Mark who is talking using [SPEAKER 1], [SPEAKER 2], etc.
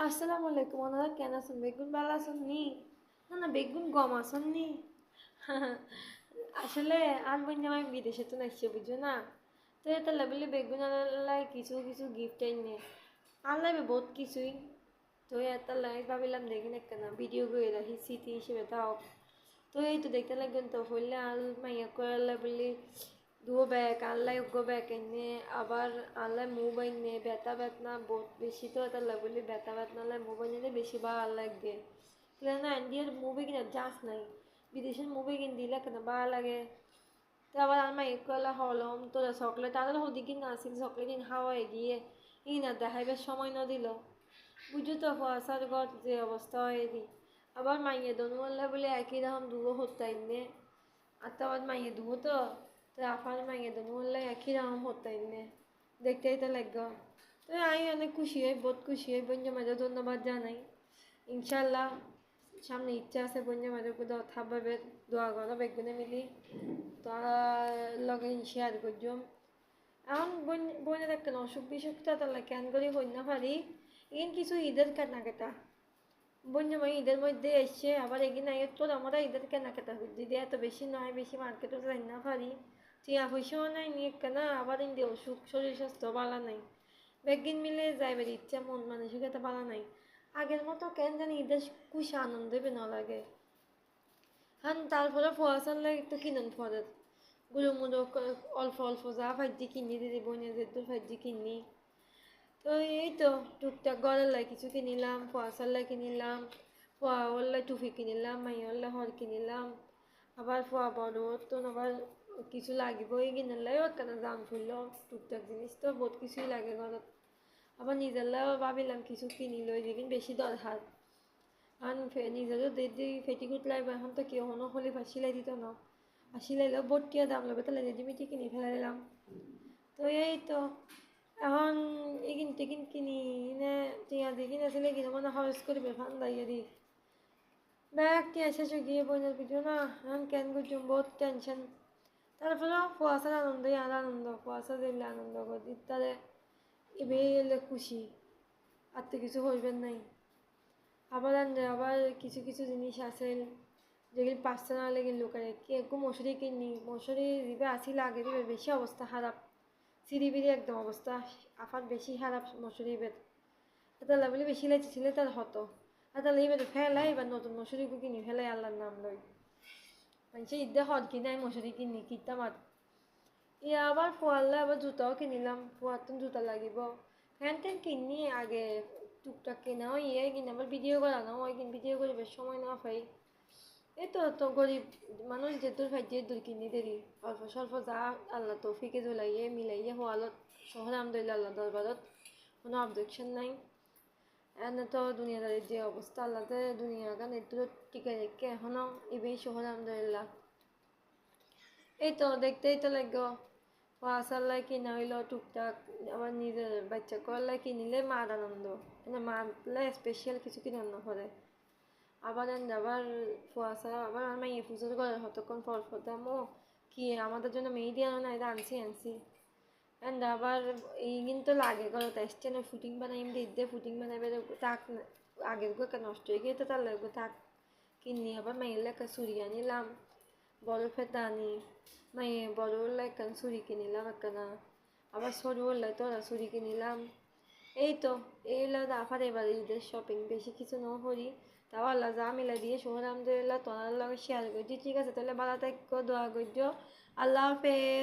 [SPEAKER 1] আসসালামু আলাইকুম ওনারা কেন আছেন বেগুন ভালো আছেন নি না না বেগুন গম আছেন নি আসলে আর বন্ধু আমি বিদেশে তো নাইছি বুঝছো না তো এটা লেবেলে বেগুন আলাই কিছু কিছু গিফট এনে আনলাই বহুত কিছুই তো এটা লাই ভাবিলাম দেখি না কেন ভিডিও করে রাখি স্মৃতি হিসেবে তাও তো এই তো দেখতে লাগবেন তো হইলে আল মাইয়া করে বলি দুও ব্যাগ আল্লাহ উগ্র ব্যাগ এনে আবার আল্লাহ মোবাইল নিয়ে ব্যথা বেতনা বহুত বেশি তো এটা বলি ব্যথা বেতনা আল্লাহ মোবাইল নিলে বেশি বা আল্লাহ গে না ইন্ডিয়ার মুভি কিনা চান্স নাই বিদেশের মুভি কিন দিলে কেন বা লাগে তো আবার আমার একলা হলম তোরা চকলেট আর হদি কিনা আসিল চকলেট কিন হাওয়াই গিয়ে ই না দেখাইবার সময় না দিল বুঝো তো ফসার ঘর যে অবস্থা হয়ে দি আবার মাইয়ে দনুয়াল্লা বলে একই রকম দুগো হত্যাই নে আর তো আবার মাইয়ে দুগো তো আফার মাইয়ে দনুয়াল্লা একই রকম হত্যাই নে দেখতেই তো লাগবে তো আমি অনেক খুশি হই বহুত খুশি হই বন্ধু মাঝে ধন্যবাদ জানাই ইনশাল্লাহ সামনে ইচ্ছা আছে বন্ধু মাঝে কোথাও থাকবে দোয়া করো বেগুনে মিলি তারা লগে শেয়ার করলাম এখন বইনে দেখেন অসুখ বিসুখটা তাহলে কেন করে হই না পারি এখন কিছু ঈদের কেনাকাটা বন্ধু মাই ঈদের মধ্যে এসছে আবার এগিয়ে নাই তোর আমরা ঈদের কেনাকাটা করছি দিয়ে এত বেশি নয় বেশি মার্কেটও যাই না পারি টিয়া পয়সাও নাই নিয়ে কেনা আবার ইন্দি অসুখ শরীর স্বাস্থ্য ভালো নাই বেগিন মিলে যাইবার ইচ্ছা মন মানসিকতা ভালো নাই আগের মতো কেন জানি ঈদের খুশি আনন্দ হবে না লাগে হ্যাঁ তারপরে ফোয়াশার লাগে একটু কিনুন ফলের গুঁড়ো মুড়ো অল্প অল্প যা ভাজি কিনি দিদি বোনের যেহেতু ভাজি কিনি তো এই তো টুকটাক ঘরের লাই কিছু কিনিলাম ফোয়াশার লাই কিনিলাম ফোয়া ওর লাই টুপি কিনিলাম মাইয়ার লাই হর কিনিলাম আবার ফোয়া বড় তো আবার কিছু লাগিবই কিনার লাই কেন দাম ফুললো টুকটাক জিনিস তো বহুত কিছুই লাগে ঘরত আবার নিজের লাইও ভাবিলাম কিছু কিনি লই যেদিন বেশি দরকার কারণ নিজেরও যদি ফেটিকুট লাগবে এখন তো কেউ হনো হলে সিলাই দিত না আর সিলাইলেও বটিয়া দাম লাগবে তাহলে রেডিমেডই কিনে ফেলে দিলাম তো এই তো এখন এগিন টেকিন কিনি নে টিয়া দিয়ে কিনেছিলে কিনে মানে খরচ করবে ফান্দাইয়া দি ব্যাগ টিয়া শেষে গিয়ে বোনের ভিডিও না এখন কেন করছুম বহুত টেনশন তারপরে ফুয়াশার আনন্দই আর আনন্দ ফুয়াশা দিলে আনন্দ করি তারে এবার এলে খুশি আর তো কিছু হইবেন নাই আবার কিছু কিছু জিনিস আছে যেগুলি পার্সোনাল লেগে লোকের কেউ মশুরি কিনি মশুরি দিবে আসিল আগে দিবে বেশি অবস্থা খারাপ সিঁড়ি একদম অবস্থা আফার বেশি খারাপ মশুরি বেদ এটা বলে বেশি লাগছিল তার হতো আর তাহলে এবার ফেলাই এবার নতুন মশুরি কিনি ফেলাই আল্লাহর নাম লই মানে ঈদে হদ কিনাই মশুরি কিনি কিনতাম আর ইয়া আবার ফোয়াল্লা আবার জুতাও কিনিলাম ফোয়ার তো জুতা লাগিব ফ্যান ট্যান কিনি আগে টুকটাক কিনা ওই ইয়ে কিনে আবার ভিডিও করা না ওই কিন ভিডিও করিবার সময় না পাই এই তো গরিব মানুষ যে দূর ভাই যে দূর কিনি দেরি অল্প স্বল্প যা আল্লাহ তৌফিকে ঝুলাইয়ে মিলাইয়ে হওয়ালত শহরে আমদুলিল্লাহ আল্লাহ দরবারত কোনো অবজেকশন নাই এনে তো দুনিয়াদারির যে অবস্থা আল্লাহতে দুনিয়া গান একটু টিকে রেখে এখনও এবেই শহরে আমদুলিল্লাহ এই তো দেখতেই তো লাগো ওয়াসাল্লাই কিনা হইলো টুকটাক আবার নিজের বাচ্চা করলে কিনিলে মার আনন্দ মানে মারলে স্পেশাল কিছু কিনে না করে আবার ফুয়াশা আবার আমার মেয়ে পুজোর করে হতক্ষণ ফল ফতামো কি আমাদের জন্য মেহেদি আনো না এটা আনছি অ্যান্ড আবার এই কিন্তু লাগে করো স্টেনের ফুটিং বানাই দিয়ে ফুটিং বানাইবে তাক আগের গো নষ্ট হয়ে গিয়ে তো তার লাগবে তাক কিনি আবার মেয়ের লেখা চুরি আনিলাম বড় ফেতা আনি মেয়ে বড় লেখা চুরি কিনিলাম একখানা আবার সরু লাই তোরা চুরি কিনিলাম এই তো এইগুলো আফার এবার ঈদের শপিং বেশি কিছু ন করি তাও আল্লাহ যা মিলাই দিয়ে শহর আলহামদুলিল্লাহ তোমার লগে শেয়ার করছি ঠিক আছে তাহলে ভালো থাকো দোয়া করছো আল্লাহ হাফেজ।